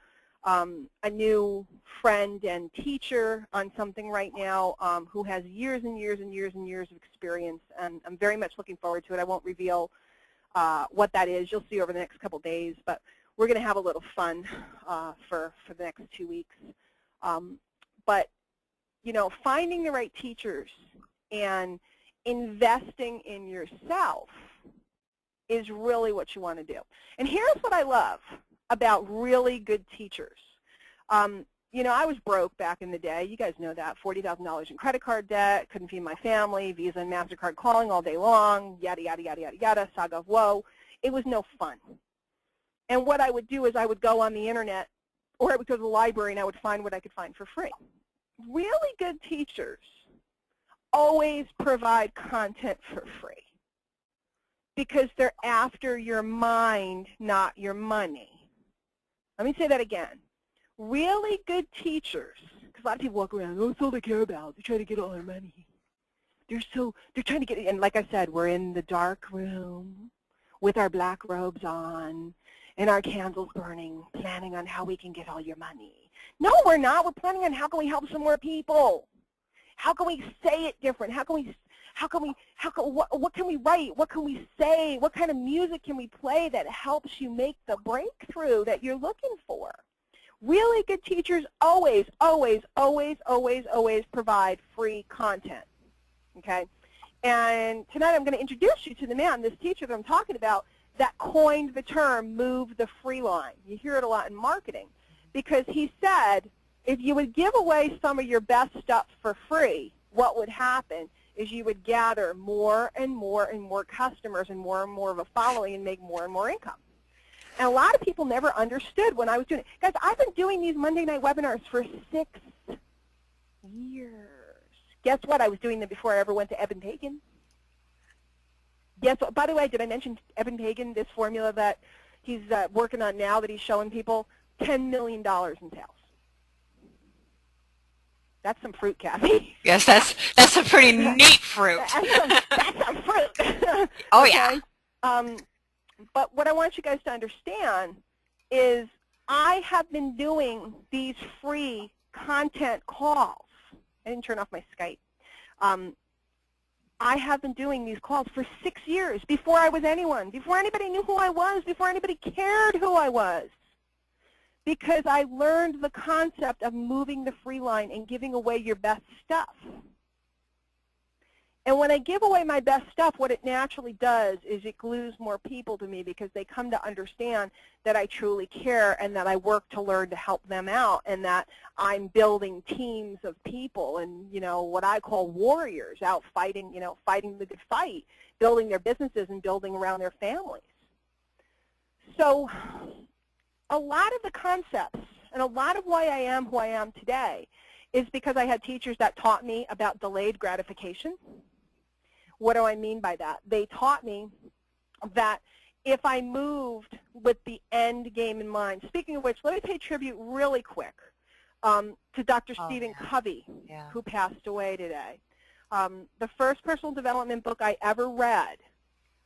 new friend and teacher on something right now who has years and years and years and years of experience, and I'm very much looking forward to it. I won't reveal what that is. You'll see over the next couple of days, but we're going to have a little fun for the next 2 weeks. But, you know, finding the right teachers and investing in yourself is really what you want to do. And here's what I love about really good teachers. You know, I was broke back in the day. You guys know that. $40,000 in credit card debt, couldn't feed my family, Visa and MasterCard calling all day long, yada, yada, yada, yada, yada, saga of woe. It was no fun. And what I would do is I would go on the internet, or I would go to the library and I would find what I could find for free. Really good teachers always provide content for free because they're after your mind, not your money. Let me say that again. Really good teachers, because a lot of people walk around, oh, that's all they care about. They try to get all their money. They're trying to get, and like I said, we're in the dark room with our black robes on and our candles burning, planning on how we can get all your money. No, we're not. We're planning on how can we help some more people. How can we say it different? What can we write? What can we say? What kind of music can we play that helps you make the breakthrough that you're looking for? Really good teachers always, always, always, always, always provide free content, okay? And tonight I'm going to introduce you to the man, this teacher that I'm talking about, that coined the term move the free line. You hear it a lot in marketing because he said, if you would give away some of your best stuff for free, what would happen is you would gather more and more and more customers and more of a following and make more and more income. And a lot of people never understood when I was doing it. Guys, I've been doing these Monday night webinars for 6 years. Guess what? I was doing them before I ever went to Eben Pagan. Guess what? By the way, did I mention Eben Pagan, this formula that he's working on now that he's showing people? $10 million in sales. That's some fruit, Kathy. Yes, that's a pretty neat fruit. That's some fruit. Oh, okay? yeah. But what I want you guys to understand is I have been doing these free content calls. I didn't turn off my Skype. I have been doing these calls for 6 years before I was anyone, before anybody knew who I was, before anybody cared who I was. Because I learned the concept of moving the free line and giving away your best stuff. And when I give away my best stuff, what it naturally does is it glues more people to me because they come to understand that I truly care and that I work to learn to help them out and that I'm building teams of people and, you know, what I call warriors out fighting, you know, fighting the good fight, building their businesses and building around their families. So a lot of the concepts and a lot of why I am who I am today is because I had teachers that taught me about delayed gratification. What do I mean by that? They taught me that if I moved with the end game in mind, speaking of which, let me pay tribute really quick to Dr. Stephen Covey, who passed away today. The first personal development book I ever read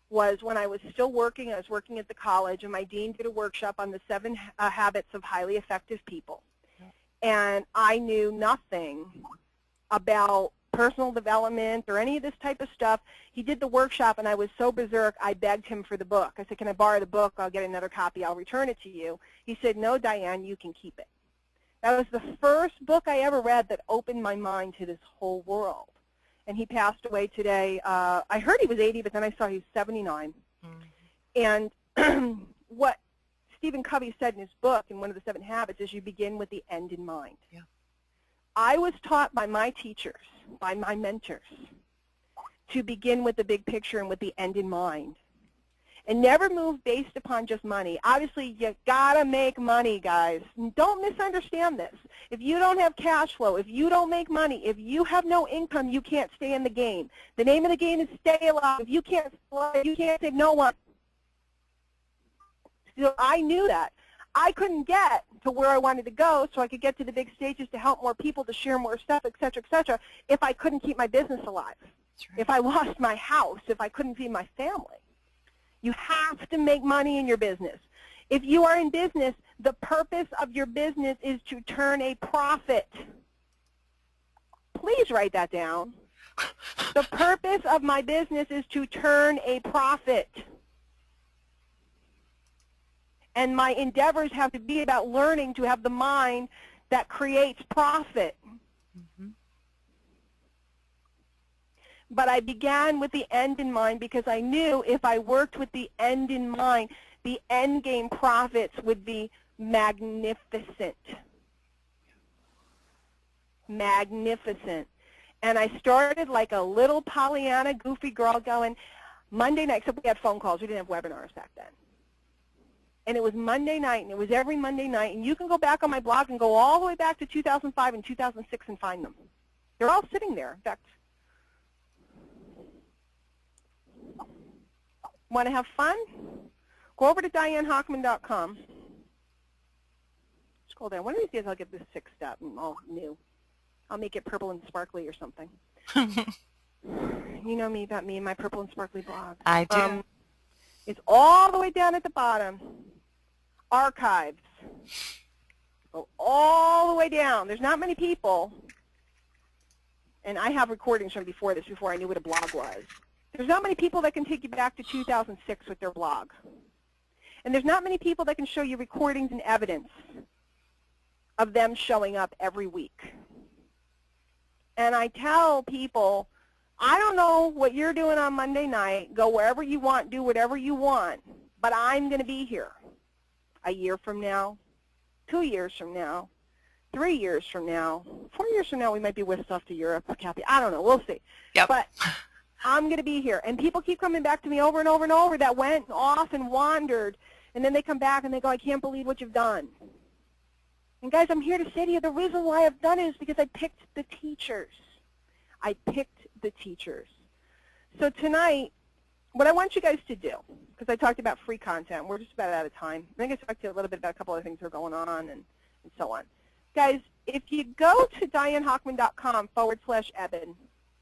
was when I was still working. I was working at the college, and my dean did a workshop on the 7 habits of highly effective people. And I knew nothing about personal development or any of this type of stuff. He did the workshop, and I was so berserk, I begged him for the book. I said, can I borrow the book? I'll get another copy. I'll return it to you. He said, no, Diane, you can keep it. That was the first book I ever read that opened my mind to this whole world. And he passed away today. I heard he was 80, but then I saw he was 79. And what Stephen Covey said in his book, in one of the 7 habits, is you begin with the end in mind. Yeah. I was taught by my teachers, by my mentors, to begin with the big picture and with the end in mind. And never move based upon just money. Obviously, you gotta make money, guys. Don't misunderstand this. If you don't have cash flow, if you don't make money, if you have no income, you can't stay in the game. The name of the game is stay alive. If you can't fly, you can't save no one. So I knew that. I couldn't get to where I wanted to go so I could get to the big stages to help more people, to share more stuff, et cetera, if I couldn't keep my business alive. Right. If I lost my house, if I couldn't feed my family. You have to make money in your business. If you are in business, the purpose of your business is to turn a profit. Please write that down. The purpose of my business is to turn a profit. And my endeavors have to be about learning to have the mind that creates profit. But I began with the end in mind because I knew if I worked with the end in mind, the end game profits would be magnificent. Magnificent. And I started like a little Pollyanna, goofy girl going, Monday night, except we had phone calls. We didn't have webinars back then. And it was Monday night, and it was every Monday night. And you can go back on my blog and go all the way back to 2005 and 2006 and find them. They're all sitting there. In fact, want to have fun? Go over to DianeHochman.com. Scroll down. One of these days I'll get this 6-step and all new. I'll make it purple and sparkly or something. You know me, about me and my purple and sparkly blog. I do. It's all the way down at the bottom. Archives. Go all the way down. There's not many people. And I have recordings from before this, before I knew what a blog was. There's not many people that can take you back to 2006 with their blog. And there's not many people that can show you recordings and evidence of them showing up every week. And I tell people, I don't know what you're doing on Monday night. Go wherever you want, do whatever you want. But I'm going to be here a year from now, 2 years from now, 3 years from now, 4 years from now, we might be whisked off to Europe, Kathy. I don't know. We'll see. Yep. But I'm going to be here. And people keep coming back to me over and over and over that went off and wandered, and then they come back and they go, I can't believe what you've done. And guys, I'm here to say to you, the reason why I've done it is because I picked the teachers. I picked the teachers. So tonight, what I want you guys to do, because I talked about free content, we're just about out of time. I think I talked to you a little bit about a couple other things that are going on and so on. Guys, if you go to DianeHochman.com/Eben,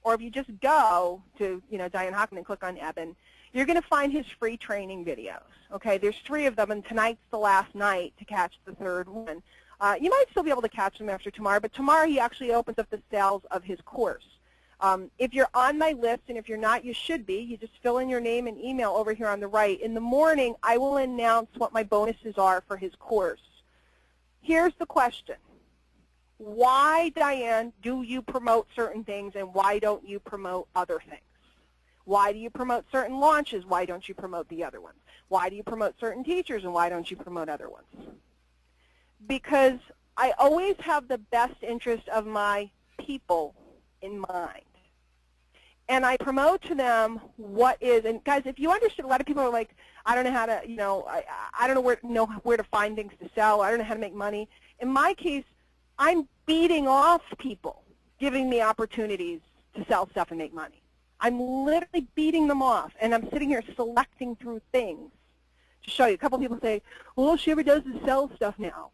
or if you just go to, Diane Hochman and click on Eben, you're going to find his free training videos. Okay, there's 3 of them, and tonight's the last night to catch the 3rd one. You might still be able to catch them after tomorrow, but tomorrow he actually opens up the sales of his course. If you're on my list, and if you're not, you should be. You just fill in your name and email over here on the right. In the morning, I will announce what my bonuses are for his course. Here's the question. Why, Diane, do you promote certain things, and why don't you promote other things? Why do you promote certain launches? Why don't you promote the other ones? Why do you promote certain teachers, and why don't you promote other ones? Because I always have the best interest of my people in mind. And I promote to them what is, and guys, if you understand, a lot of people are like, I don't know how to, I don't know where to find things to sell. I don't know how to make money. In my case, I'm beating off people, giving me opportunities to sell stuff and make money. I'm literally beating them off, and I'm sitting here selecting through things to show you. A couple people say, well, all she ever does is sell stuff now.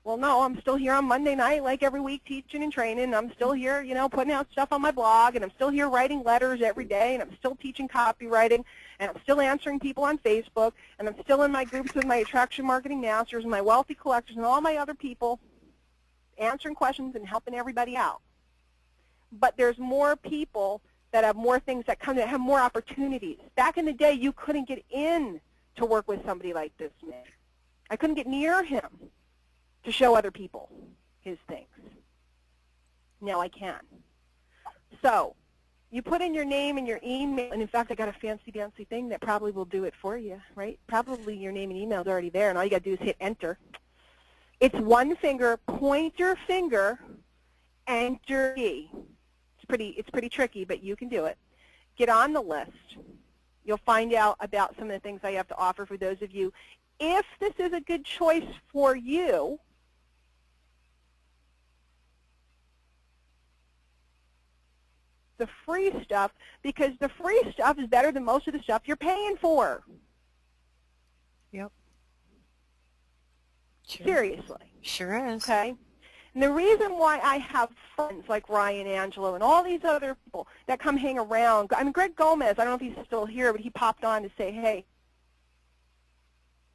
Well, no, I'm still here on Monday night like every week teaching and training. I'm still here, putting out stuff on my blog, and I'm still here writing letters every day, and I'm still teaching copywriting, and I'm still answering people on Facebook, and I'm still in my groups with my Attraction Marketing Masters and my Wealthy Collectors and all my other people answering questions and helping everybody out. But there's more people that have more things that come that have more opportunities. Back in the day, you couldn't get in to work with somebody like this man. I couldn't get near him to show other people his things. Now I can. So you put in your name and your email, and in fact, I got a fancy-dancy thing that probably will do it for you, right? Probably your name and email is already there, and all you got to do is hit enter. It's one finger, point your finger, enter key. It's pretty tricky, but you can do it. Get on the list. You'll find out about some of the things I have to offer for those of you. If this is a good choice for you, the free stuff, because the free stuff is better than most of the stuff you're paying for. Yep. Sure. Seriously. Sure is. Okay? And the reason why I have friends like Ryan Angelo and all these other people that come hang around, I mean, Greg Gomez, I don't know if he's still here, but he popped on to say, hey,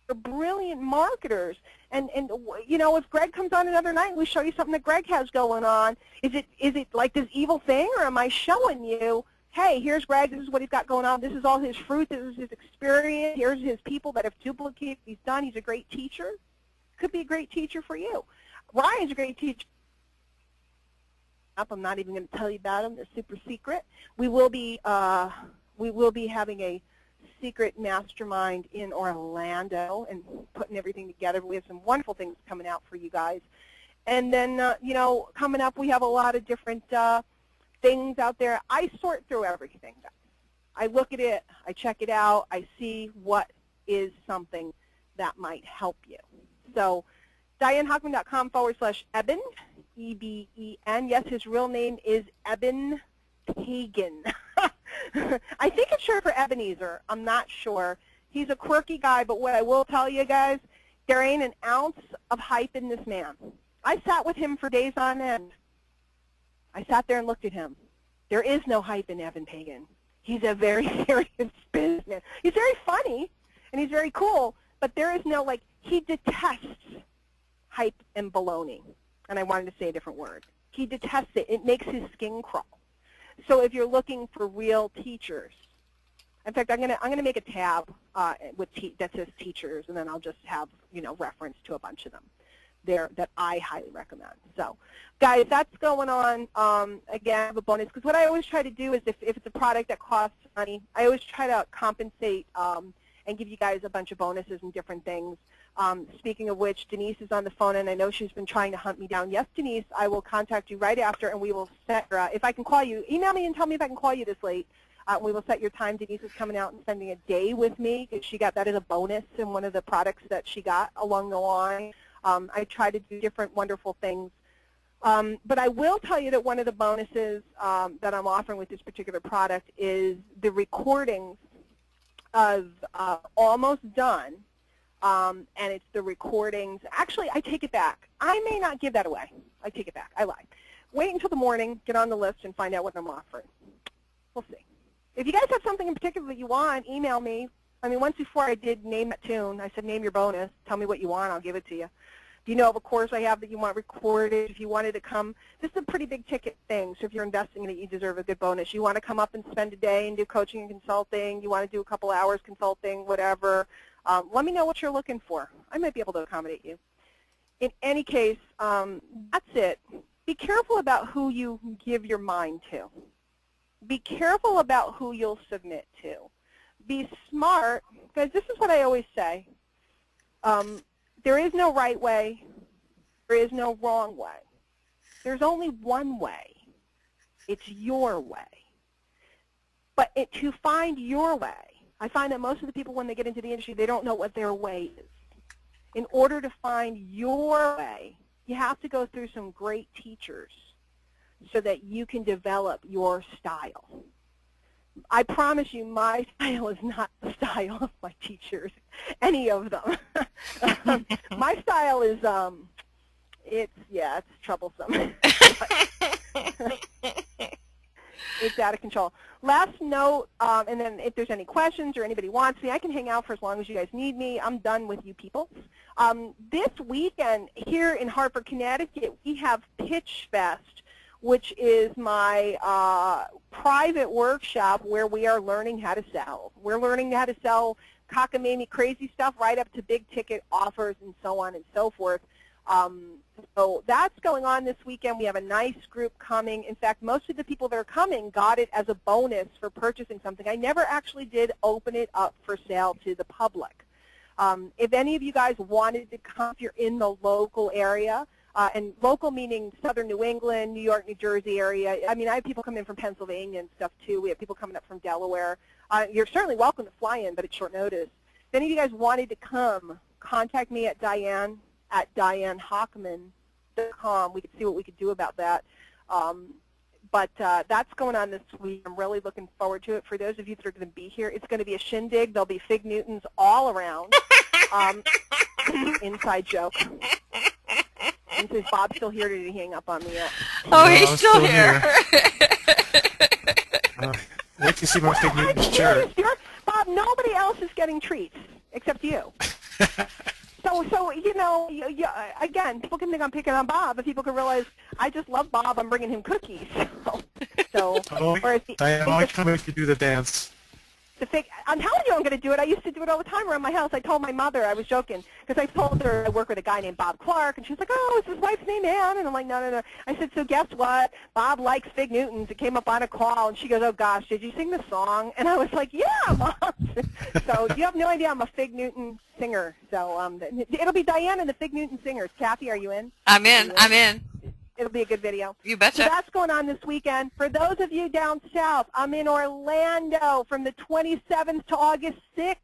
they're brilliant marketers. And if Greg comes on another night and we show you something that Greg has going on, is it like this evil thing, or am I showing you, hey, here's Greg, this is what he's got going on, this is all his fruit, this is his experience, here's his people that have duplicated what he's done, he's a great teacher. Could be a great teacher for you. Ryan's a great teacher. I'm not even going to tell you about him. They're super secret. We will be having a secret mastermind in Orlando and putting everything together. We have some wonderful things coming out for you guys. And then, coming up, we have a lot of different things out there. I sort through everything. I look at it. I check it out. I see what is something that might help you. So DianeHochman.com/Eben, E-B-E-N. Yes, his real name is Eben Pagan. I think it's short for Ebenezer. I'm not sure. He's a quirky guy, but what I will tell you guys, there ain't an ounce of hype in this man. I sat with him for days on end. I sat there and looked at him. There is no hype in Eben Pagan. He's a very serious businessman. He's very funny, and he's very cool, but there is no, he detests hype and baloney. And I wanted to say a different word. He detests it. It makes his skin crawl. So if you're looking for real teachers, in fact, I'm gonna make a tab that says teachers, and then I'll just have reference to a bunch of them there that I highly recommend. So, guys, that's going on. Again, I have a bonus, because what I always try to do is if it's a product that costs money, I always try to compensate and give you guys a bunch of bonuses and different things. Speaking of which, Denise is on the phone, and I know she's been trying to hunt me down. Yes, Denise, I will contact you right after, and we will set if I can call you, email me and tell me if I can call you this late. We will set your time. Denise is coming out and spending a day with me because she got that as a bonus in one of the products that she got along the line. I try to do different wonderful things. But I will tell you that one of the bonuses that I'm offering with this particular product is the recordings of Almost Done, and it's the recordings. Actually, I take it back. I may not give that away. I take it back. I lie. Wait until the morning, get on the list, and find out what I'm offering. We'll see. If you guys have something in particular that you want, email me. I mean, once before I did name that tune. I said, name your bonus. Tell me what you want. I'll give it to you. If you know of a course I have that you want recorded, if you wanted to come, this is a pretty big ticket thing. So if you're investing in it, you deserve a good bonus. You want to come up and spend a day and do coaching and consulting. You want to do a couple hours consulting, whatever. Let me know what you're looking for. I might be able to accommodate you. In any case, that's it. Be careful about who you give your mind to. Be careful about who you'll submit to. Be smart, because this is what I always say. There is no right way. There is no wrong way. There's only one way. It's your way. But to find your way, I find that most of the people, when they get into the industry, they don't know what their way is. In order to find your way, you have to go through some great teachers so that you can develop your style. I promise you my style is not the style of my teachers, any of them. My style is, it's troublesome. It's out of control. Last note, and then if there's any questions or anybody wants me, I can hang out for as long as you guys need me. I'm done with you people. This weekend here in Hartford, Connecticut, we have Pitch Fest, which is my private workshop where we are learning how to sell. We're learning how to sell cockamamie crazy stuff right up to big ticket offers and so on and so forth. So that's going on this weekend. We have a nice group coming. In fact, most of the people that are coming got it as a bonus for purchasing something. I never actually did open it up for sale to the public. If any of you guys wanted to come, if you're in the local area, and local meaning southern New England, New York, New Jersey area. I mean, I have people coming in from Pennsylvania and stuff too. We have people coming up from Delaware. You're certainly welcome to fly in, but it's short notice. If any of you guys wanted to come, contact me at Diane at DianeHockman.com. We could see what we could do about that. But that's going on this week. I'm really looking forward to it. For those of you that are going to be here, it's going to be a shindig. There'll be Fig Newtons all around. Inside joke. And is Bob still here, or did he hang up on me yet? Oh, No, he's I'm still here. Wait to see my Fig Newton's shirt. Bob, nobody else is getting treats except you. So you know, again, people can think I'm picking on Bob, but people can realize I just love Bob. I'm bringing him cookies. Diane, I like how you do the dance. I'm telling you I'm going to do it. I used to do it all the time around my house. I told my mother, I was joking, because I told her I work with a guy named Bob Clark, and she was like, oh, is his wife's name Ann? And I'm like, no, no, no. I said, so guess what? Bob likes Fig Newtons. It came up on a call, and she goes, oh, gosh, did you sing the song? And I was like, yeah, Mom. So you have no idea I'm a Fig Newton singer. So it'll be Diane and the Fig Newton Singers. Kathy, are you in? I'm in. I'm in. It'll be a good video. You betcha. So that's going on this weekend. For those of you down south, I'm in Orlando from the 27th to August 6th.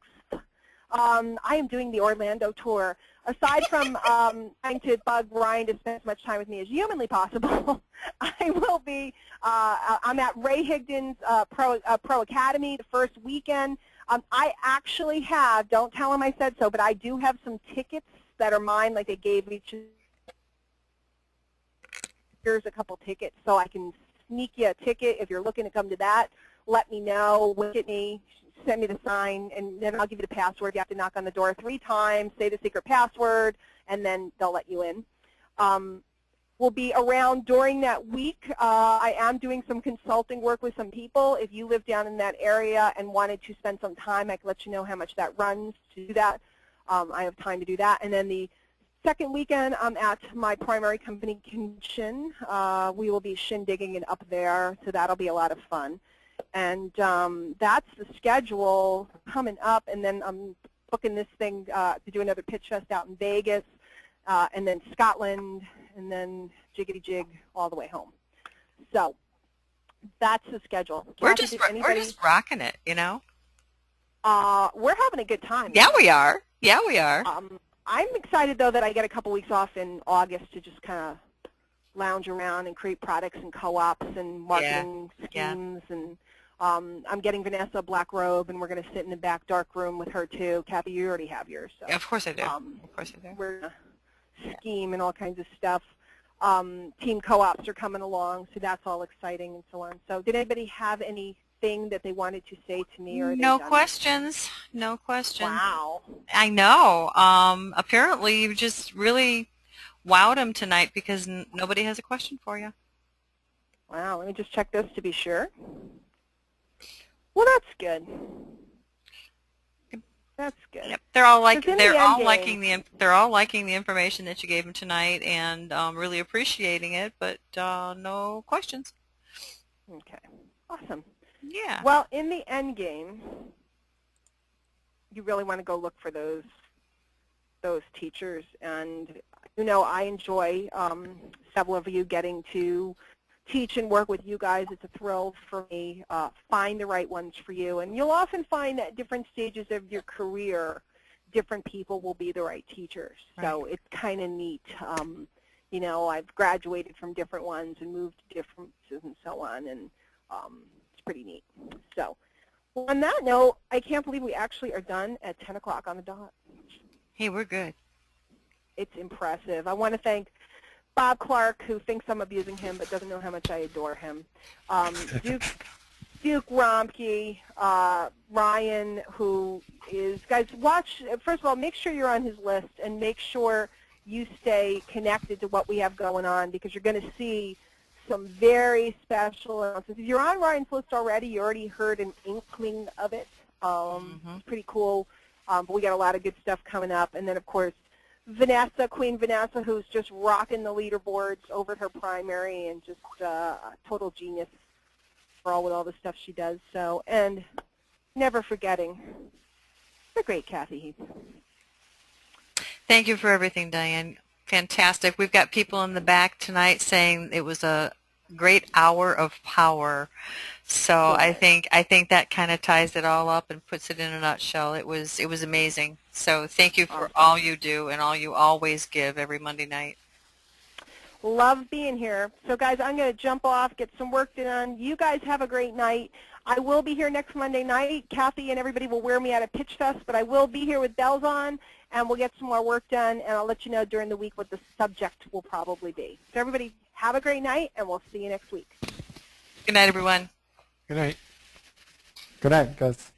I am doing the Orlando tour. Aside from trying to bug Ryan to spend as much time with me as humanly possible, I will be, I'm at Ray Higdon's Pro Academy the first weekend. I actually have, don't tell him I said so, but I do have some tickets that are mine, like they gave each. Here's a couple tickets, so I can sneak you a ticket. If you're looking to come to that, let me know, wink at me, send me the sign, and then I'll give you the password. You have to knock on the door 3 times, say the secret password, and then they'll let you in. We'll be around during that week. I am doing some consulting work with some people. If you live down in that area and wanted to spend some time, I can let you know how much that runs to do that. I have time to do that. And then the second weekend, I'm at my primary company convention. We will be shindigging it up there, so that'll be a lot of fun. And that's the schedule coming up. And then booking this thing to do another pitch fest out in Vegas, and then Scotland, and then jiggity jig all the way home. So that's the schedule. We're Kathy, just rocking it, you know. We're having a good time. Yeah, we are. Yeah, we are. I'm excited though that I get a couple weeks off in August to just kind of lounge around and create products and co-ops and marketing schemes. And I'm getting Vanessa a black robe, and we're going to sit in the back dark room with her too. Kathy, you already have yours. So, Of course I do. Of course I do. We're going to scheme and all kinds of stuff. Team co-ops are coming along, so that's all exciting and so on. So did anybody have anything that they wanted to say to me? Or No questions. No questions. Wow. I know. Apparently you just really wowed them tonight because nobody has a question for you. Wow, let me just check this to be sure. Well, that's good. That's good. Yep. They're all game, liking the information that you gave them tonight and really appreciating it, but no questions. Okay. Awesome. Yeah. Well, in the end game, you really want to go look for those teachers, and you know I enjoy several of you getting to teach and work with you guys. It's a thrill for me. Find the right ones for you, and you'll often find that at different stages of your career, different people will be the right teachers. Right. So it's kind of neat. You know, I've graduated from different ones and moved to different places and so on, and it's pretty neat. So on that note, I can't believe we actually are done at 10 o'clock on the dot. Hey, we're good. It's impressive. I want to thank Bob Clark, who thinks I'm abusing him but doesn't know how much I adore him. Duke Romke, Ryan, who is, guys, watch, first of all, make sure you're on his list and make sure you stay connected to what we have going on, because you're going to see some very special announcements. If you're on Ryan's list already, you already heard an inkling of it. It's pretty cool, but we got a lot of good stuff coming up. And then, of course, Vanessa, Queen Vanessa, who's just rocking the leaderboards over at her primary and just a total genius with all the stuff she does. So, and never forgetting the great Kathy Heath. Thank you for everything, Diane. Fantastic. We've got people in the back tonight saying it was a great hour of power. So I think that kind of ties it all up and puts it in a nutshell. It was amazing. So thank you for all you do and all you always give every Monday night. Love being here. So, guys, I'm going to jump off, get some work done. You guys have a great night. I will be here next Monday night. Kathy and everybody will wear me out at Pitch Fest, but I will be here with bells on, and we'll get some more work done, and I'll let you know during the week what the subject will probably be. So, everybody, have a great night, and we'll see you next week. Good night, everyone. Good night. Good night, guys.